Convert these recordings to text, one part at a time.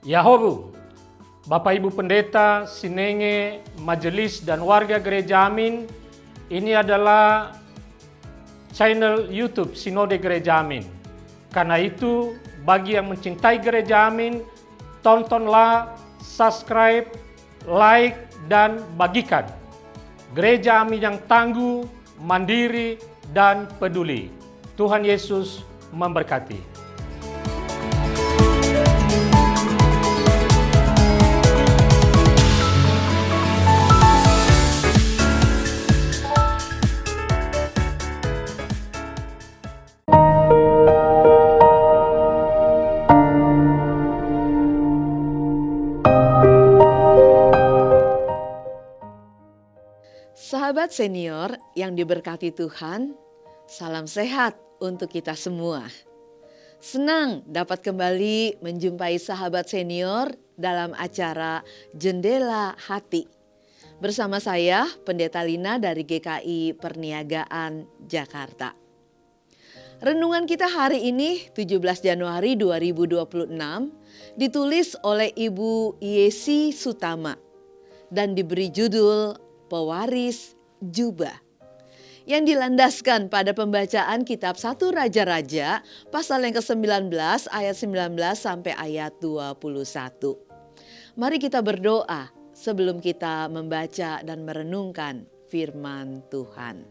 Yahobu, Bapak Ibu Pendeta, Sinenge, Majelis dan warga Gereja Amin, ini adalah channel YouTube Sinode Gereja Amin. Karena itu, bagi yang mencintai Gereja Amin, tontonlah, subscribe, like, dan bagikan. Gereja Amin yang tangguh, mandiri, dan peduli. Tuhan Yesus memberkati. Sahabat senior yang diberkati Tuhan, salam sehat untuk kita semua. Senang dapat kembali menjumpai sahabat senior dalam acara Jendela Hati. Bersama saya, Pendeta Lina dari GKI Perniagaan Jakarta. Renungan kita hari ini 17 Januari 2026 ditulis oleh Ibu Yesi Sutama dan diberi judul Pewaris Jubah, yang dilandaskan pada pembacaan kitab 1 Raja-Raja pasal yang ke-19 ayat 19 sampai ayat 21. Mari kita berdoa sebelum kita membaca dan merenungkan firman Tuhan.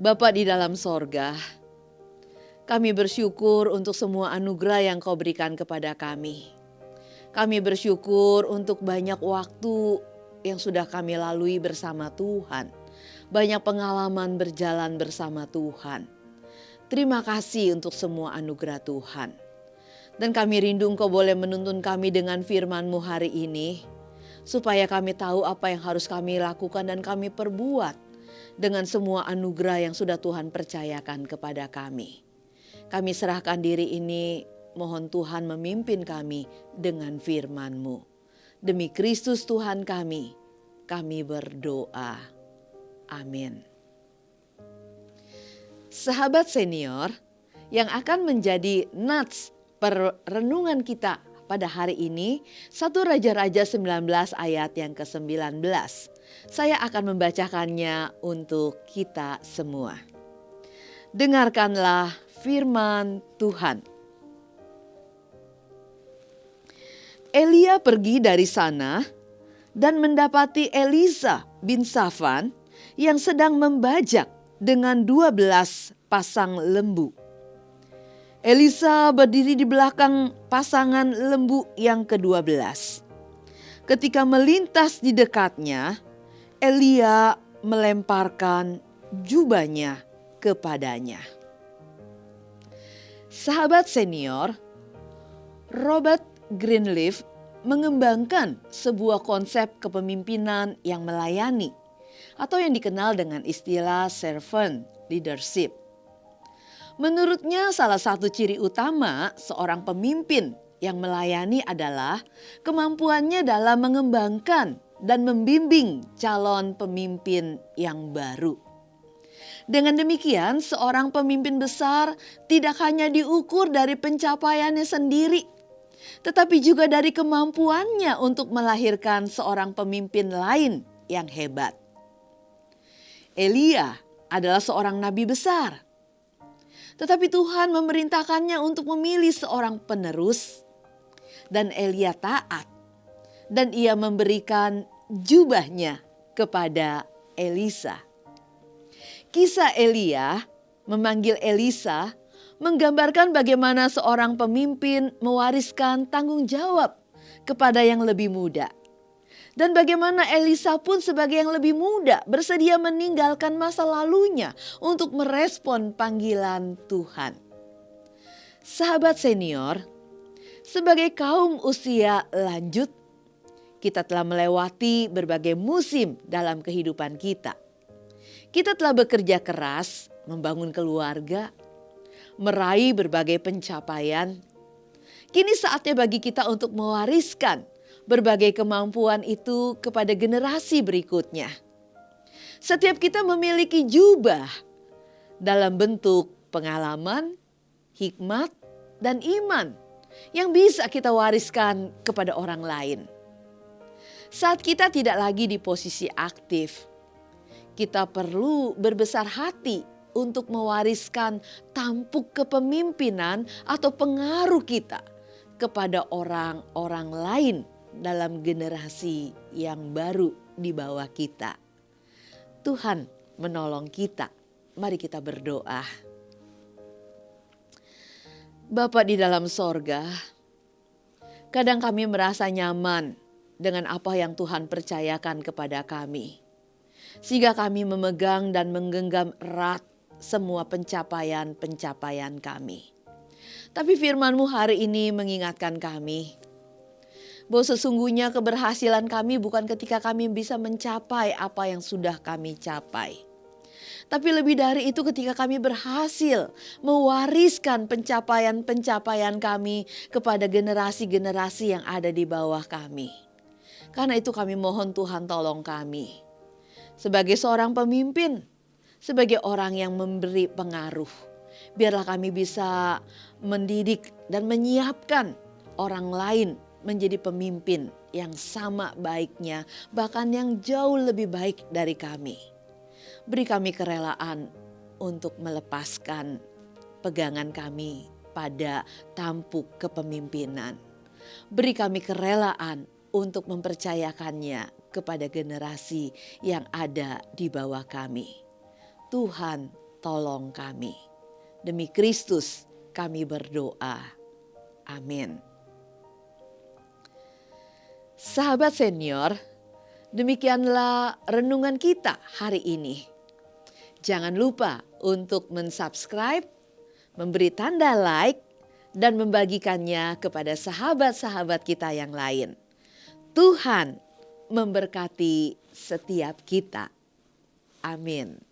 Bapa di dalam sorga, kami bersyukur untuk semua anugerah yang Kau berikan kepada kami. Kami bersyukur untuk banyak waktu yang sudah kami lalui bersama Tuhan. Banyak pengalaman berjalan bersama Tuhan. Terima kasih untuk semua anugerah Tuhan. Dan kami rindu Engkau boleh menuntun kami dengan firman-Mu hari ini, supaya kami tahu apa yang harus kami lakukan dan kami perbuat dengan semua anugerah yang sudah Tuhan percayakan kepada kami. Kami serahkan diri ini, mohon Tuhan memimpin kami dengan firman-Mu. Demi Kristus Tuhan kami berdoa. Amin. Sahabat senior yang akan menjadi nats perenungan kita pada hari ini, 1 Raja-Raja 19 ayat yang ke-19. Saya akan membacakannya untuk kita semua. Dengarkanlah firman Tuhan. Elia pergi dari sana dan mendapati Elisa bin Safan yang sedang membajak dengan 12 pasang lembu. Elisa berdiri di belakang pasangan lembu yang ke-12. Ketika melintas di dekatnya, Elia melemparkan jubahnya kepadanya. Sahabat senior, Robert Greenleaf mengembangkan sebuah konsep kepemimpinan yang melayani atau yang dikenal dengan istilah servant leadership. Menurutnya salah satu ciri utama seorang pemimpin yang melayani adalah kemampuannya dalam mengembangkan dan membimbing calon pemimpin yang baru. Dengan demikian, seorang pemimpin besar tidak hanya diukur dari pencapaiannya sendiri, tetapi juga dari kemampuannya untuk melahirkan seorang pemimpin lain yang hebat. Elia adalah seorang nabi besar, tetapi Tuhan memerintahkannya untuk memilih seorang penerus, dan Elia taat, dan ia memberikan jubahnya kepada Elisa. Kisah Elia memanggil Elisa menggambarkan bagaimana seorang pemimpin mewariskan tanggung jawab kepada yang lebih muda. Dan bagaimana Elisa pun sebagai yang lebih muda bersedia meninggalkan masa lalunya untuk merespon panggilan Tuhan. Sahabat senior, sebagai kaum usia lanjut, kita telah melewati berbagai musim dalam kehidupan kita. Kita telah bekerja keras, membangun keluarga, meraih berbagai pencapaian. Kini saatnya bagi kita untuk mewariskan berbagai kemampuan itu kepada generasi berikutnya. Setiap kita memiliki jubah dalam bentuk pengalaman, hikmat, dan iman yang bisa kita wariskan kepada orang lain. Saat kita tidak lagi di posisi aktif, kita perlu berbesar hati untuk mewariskan tampuk kepemimpinan atau pengaruh kita kepada orang-orang lain dalam generasi yang baru di bawah kita. Tuhan menolong kita. Mari kita berdoa. Bapa di dalam sorga, kadang kami merasa nyaman dengan apa yang Tuhan percayakan kepada kami. Sehingga kami memegang dan menggenggam erat semua pencapaian-pencapaian kami. Tapi firman-Mu hari ini mengingatkan kami bahwa sesungguhnya keberhasilan kami bukan ketika kami bisa mencapai apa yang sudah kami capai. Tapi lebih dari itu ketika kami berhasil mewariskan pencapaian-pencapaian kami kepada generasi-generasi yang ada di bawah kami. Karena itu kami mohon Tuhan tolong kami. Sebagai seorang pemimpin, sebagai orang yang memberi pengaruh. Biarlah kami bisa mendidik dan menyiapkan orang lain menjadi pemimpin yang sama baiknya, bahkan yang jauh lebih baik dari kami. Beri kami kerelaan untuk melepaskan pegangan kami pada tampuk kepemimpinan. Beri kami kerelaan untuk mempercayakannya kepada generasi yang ada di bawah kami. Tuhan, tolong kami. Demi Kristus kami berdoa. Amin. Sahabat senior, demikianlah renungan kita hari ini. Jangan lupa untuk mensubscribe, memberi tanda like, dan membagikannya kepada sahabat-sahabat kita yang lain. Tuhan memberkati setiap kita. Amin.